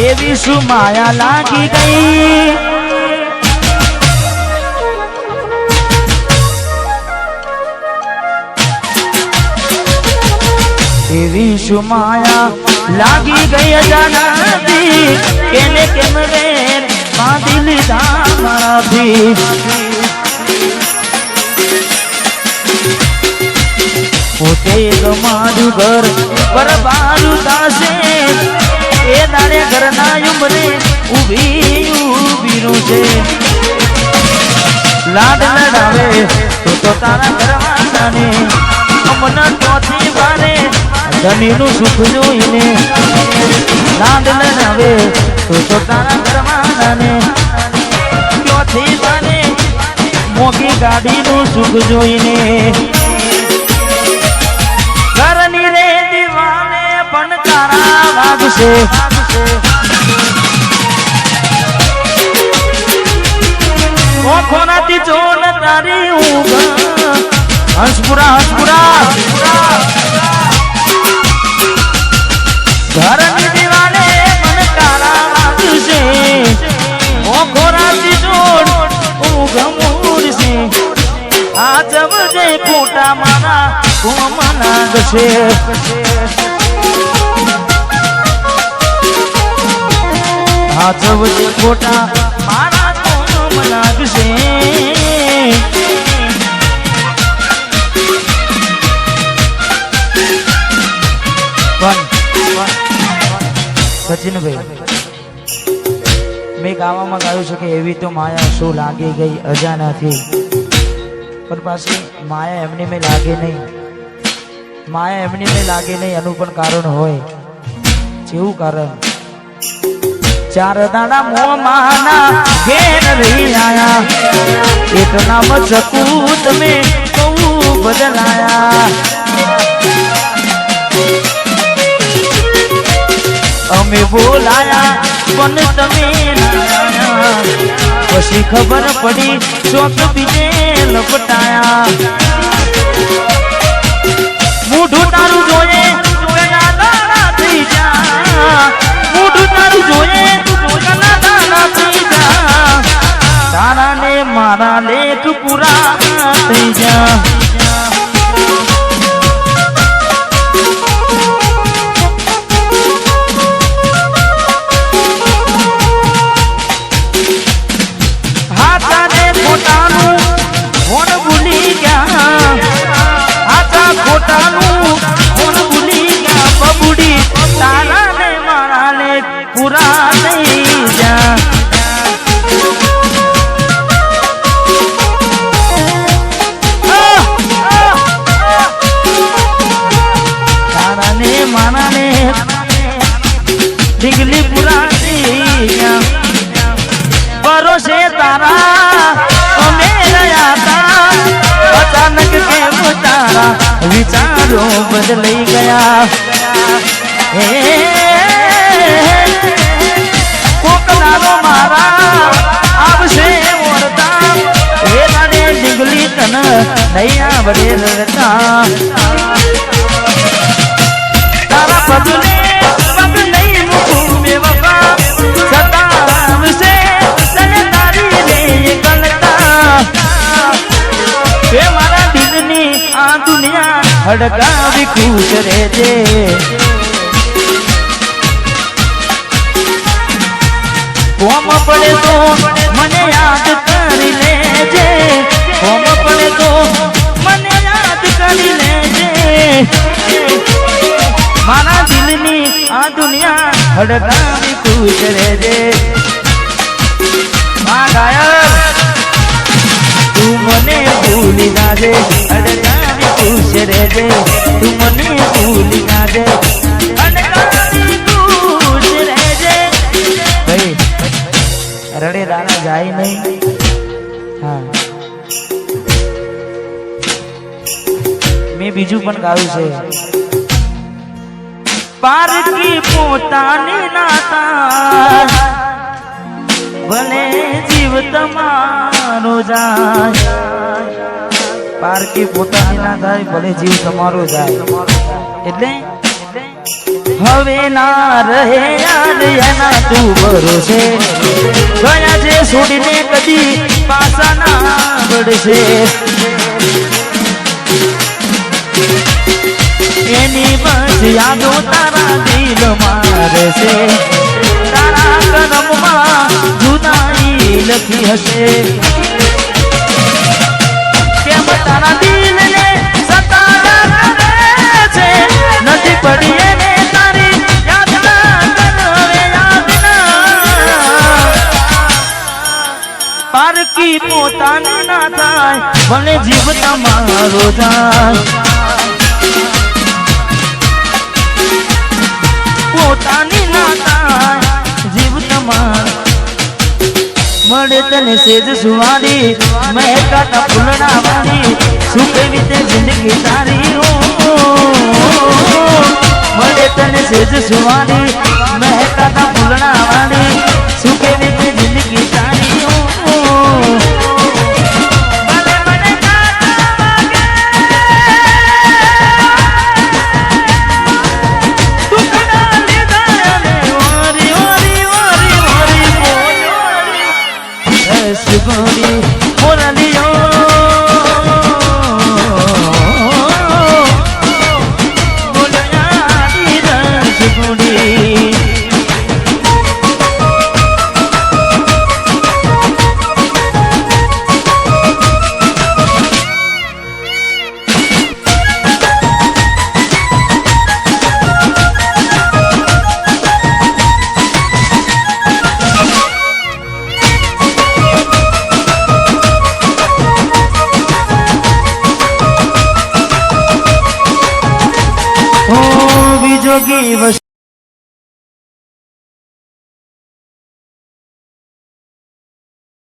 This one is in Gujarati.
એવી શું માયા લાગી ગઈ એવી શું માયા લાગી ગઈ અજાનતી કેને કેમ વેર બાંધી લીધા મારાથી પોતે ગમાડું ઘર બરબારું થાશે એ દાડે ઘરના ઉંબરે ઊભી છે લાડ લડાવે તો તારા ઘરવાળાને અમના ચોથી બારે ધનીનું સુખ જોઈને લાડ લડાવે તો તારા ઘરવાળાને ચોથી બારે મોગી ગાડીનું સુખ જોઈને ઘરની રે દીવાને પણ તારા વાગશે ઓખોનાથી જોન તારી ઊંઘ હંસપુરા ઘરની દીવાને પણ તારા વાગશે ઓખોનાથી જોન ઊંઘ મૂડશે આ જવજે ખોટા મારા કોમ લાગશે આ જવજે ખોટા મારા કોમ લાગશે સચિનભાઈ મેં ગાવામાં ગાયું છે કે એવી તો માયા શું લાગી ગઈ અજાનાથી પણ પાછી માયા એમની મેં લાગે નહીં માયા એમની મેં લાગે નહીં એનું પણ કારણ હોય જેવું કારણ ચાર દાડા મોમાના ઘેર રહી આયા એક નામ ચકૂત મેં બહુ બદલાયા અમે બોલાયા પણ તમે પછી ખબર પડી ચોક બીજે લપટાયા મૂઢું તારું જોઈએ થઈ જા મૂઢું તારું જોઈએ થઈ જા તારા ને મારા લેખ પૂરા થઈ જા પૂરા થઈ જા તારાને મારાને ઢીંગલી પૂરા થઈ જા ભરોસે તારા અમે રહ્યા તા અચાનક કેમ તારા વિચારો બદલાઈ ગયા કોકદારો મારા આવશે મોરતા એ નાડે ડીંગલી તન નહીં આવડે રડતા તારા પગલે પગ નહીં મૂકું બેવફા છતાં આવશે તને તારી લે ગલતા એ મારા દિલની આ દુનિયા હડકાવી ખુશ રહેજે કોમ પડે તો મને યાદ કરી લેજે કોમ પડે તો મને યાદ કરી લેજે મારા દિલની આ દુનિયા હડકાવી ખુશ રહેજે આ ગાયર તું મને ભૂલી નાજે હડકાવી ખુશ રહેજે તું મને ભૂલી નાજે હડકાવી ખુશ રહેજે ભાઈ રડે દાણા જાય નહીં હા મેં બીજું પણ ગાયું છે પારકી પોતાની નાતા ભલે જીવ તમારો જાય પારકી પોતાની ના થાય ભલે જીવ તમારો જાય એટલે હવે ના રહે યાદ એના તું ભરોસે ગયા છે છોડીને કદી પાછા ના વળશે એની બસ યાદો તારા દિલ મારે છે તારા કરમમાં જુદાઈ લખી હશે કેમ તારા દિલને સતાયા કરે છે નથી પડી એને તારી યાદ ના કરવે યાદ ના પારકી પોતાની ના થાય ભલે જીવ તમારો જાય પોતાની ના થાય જીવ તમાર મળે તને સેજ સુવારી મહેકાતા ફૂલડા વાળી શું કેવી તે જિંદગી તારી મળે તને સેજ સુવારી મહેકાતા ફૂલડા વાળી શું કેવી તે જિંદગી તારી Suguri, Moralio, Molayadi, Suguri. Oh, we jogi